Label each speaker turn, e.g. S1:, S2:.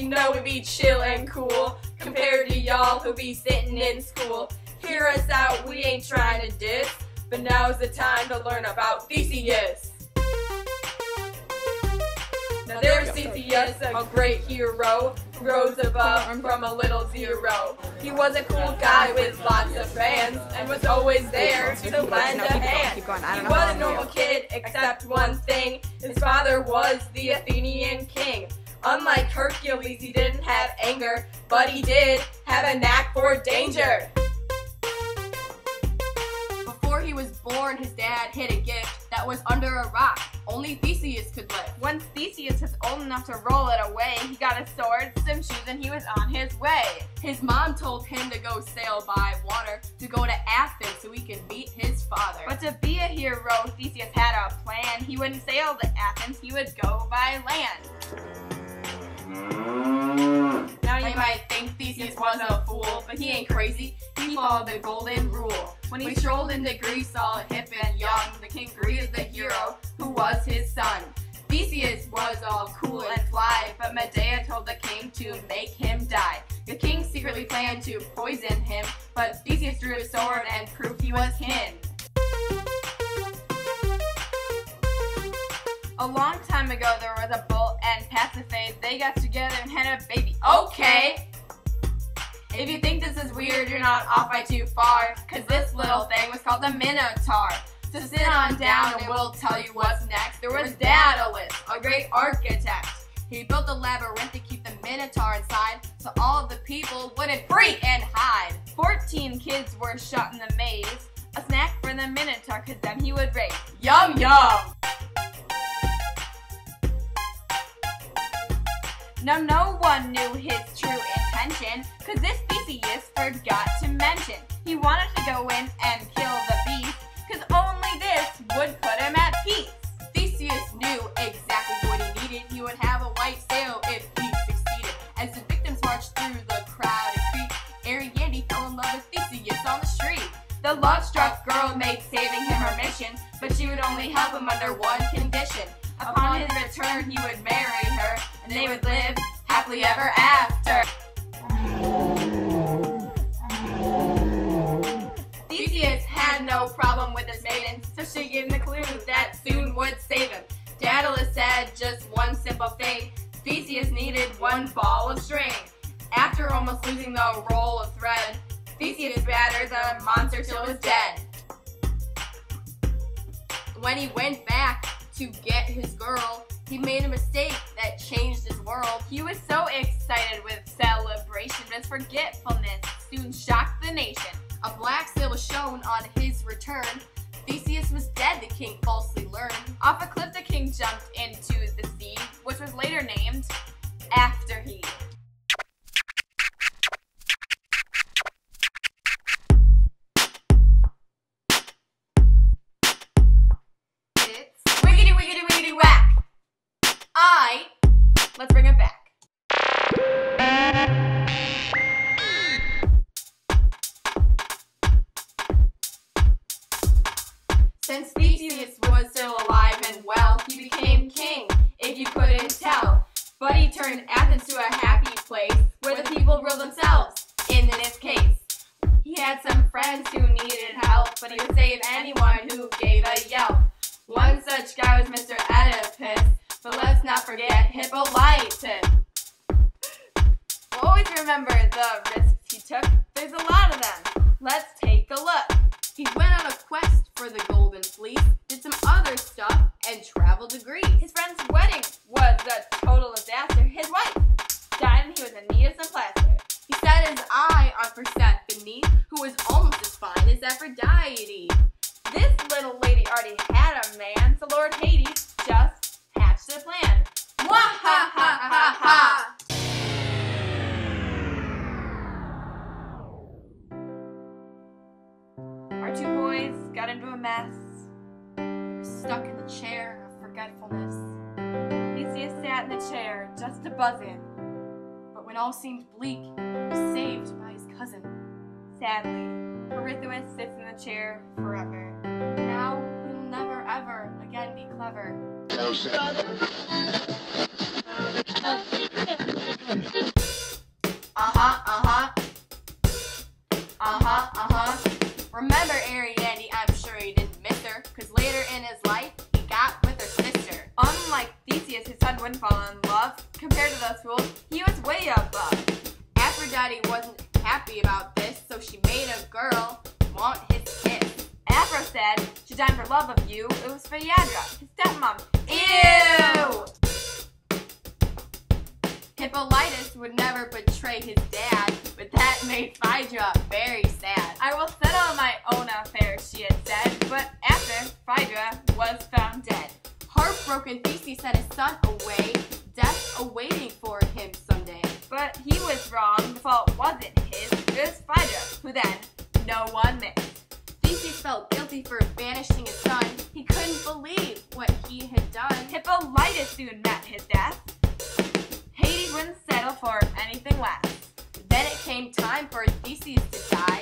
S1: know we'd be chill and cool compared to y'all who be sitting in school. Hear us out, we ain't trying to diss, but now's the time to learn about Theseus. Now there's Theseus, a great hero, who rose above from a little zero. He was a cool guy with lots of fans, and was always there to lend a hand. He was a normal kid, except one thing, his father was the Athenian king. Unlike Hercules, he didn't have anger, but he did have a knack for danger. Before he was born, his dad hid a gift that was under a rock. Only Theseus could lift. Once Theseus was old enough to roll it away, he got a sword, some shoes, and he was on his way. His mom told him to go sail by water, to go to Athens so he could meet his father. But to be a hero, Theseus had a plan. He wouldn't sail to Athens, he would go by land. Now you might think Theseus was a fool, but he ain't crazy, he followed the golden rule. When he strolled into Greece all hip and young, the king greeted the hero who was his son. Theseus was all cool and fly, but Medea told the king to make him die. The king secretly planned to poison him, but Theseus drew his sword and proved he was him. A long time ago there was a bull and Pasiphae. They got together and had a baby. Okay! If you think this is weird, you're not off by too far, cause this little thing was called the Minotaur. So sit on down and we'll tell you what's next. There was Daedalus, a great architect. He built a labyrinth to keep the Minotaur inside, so all of the people wouldn't freak and hide. 14 kids were shut in the maze, a snack for the Minotaur, cause then he would raise. Yum yum! Now no one knew his true intention, cause this Theseus forgot to mention. He wanted to go in and kill the beast, cause only this would put him at peace. Theseus knew exactly what he needed. He would have a white sail if he succeeded. As the victims marched through the crowded street, Ariadne fell in love with Theseus on the street. The love-struck girl made saving him her mission, but she would only help him under one condition. Upon his return, he would marry her, and they would live happily ever after. Theseus had no problem with his maiden, so she gave him the clue that soon would save him. Daedalus said just one simple thing: Theseus needed one ball of string. After almost losing the roll of thread, Theseus battered the monster till it was dead. When he went back to get his girl, he made a mistake that changed his world. He was so excited with celebration, but his forgetfulness soon shocked the nation. A black sail was shown on his return. Theseus was dead, the king falsely learned. Off a cliff the king jumped into the sea, which was later named after he. Let's bring it back. Since Theseus was still alive and well, he became king, if you couldn't tell. But he turned Athens to a happy place, where the people ruled themselves, in this case. He had some friends who needed help, but he would save anyone who gave a yelp. One such guy was Mr. Oedipus, but let's not forget Hippolytus. We'll always remember the risks he took. There's a lot of them. Let's take a look. He went on a quest for the Golden Fleece, did some other stuff, and traveled to Greece. His friend's wedding was a total disaster. His wife died and he was in need of some plaster. He set his eye on Persephone, who was almost as fine as Aphrodite. This little lady already had a man, so Lord Hades just hatched a plan. Mwahahaha! Our two boys got into a mess. They were stuck in the chair of forgetfulness. Theseus sat in the chair just to buzz in. But when all seemed bleak, he was saved by his cousin. Sadly, Eurystheus sits in the chair forever. Now he'll never ever again be clever.
S2: sister, because later in his life, he got with her sister.
S1: Unlike Theseus, his son wouldn't fall in love. Compared to those fools, he was way above.
S2: Aphrodite wasn't happy about this, so she made a girl want his kiss.
S1: Aphro said she died for love of you. It was Phaedra, his stepmom. Ew!
S2: Hippolytus would never betray his dad, but that made Phaedra very sad.
S1: I will settle my own affairs, she had said, but after Phaedra was found dead.
S2: Heartbroken, Theseus sent his son away, death awaiting for him someday.
S1: But he was wrong, the fault wasn't his, it was Phaedra, who then no one missed.
S2: Theseus felt guilty for banishing his son. He couldn't believe what he had done.
S1: Hippolytus soon met his death. Hades wouldn't settle for anything less.
S2: Then it came time for Theseus to die.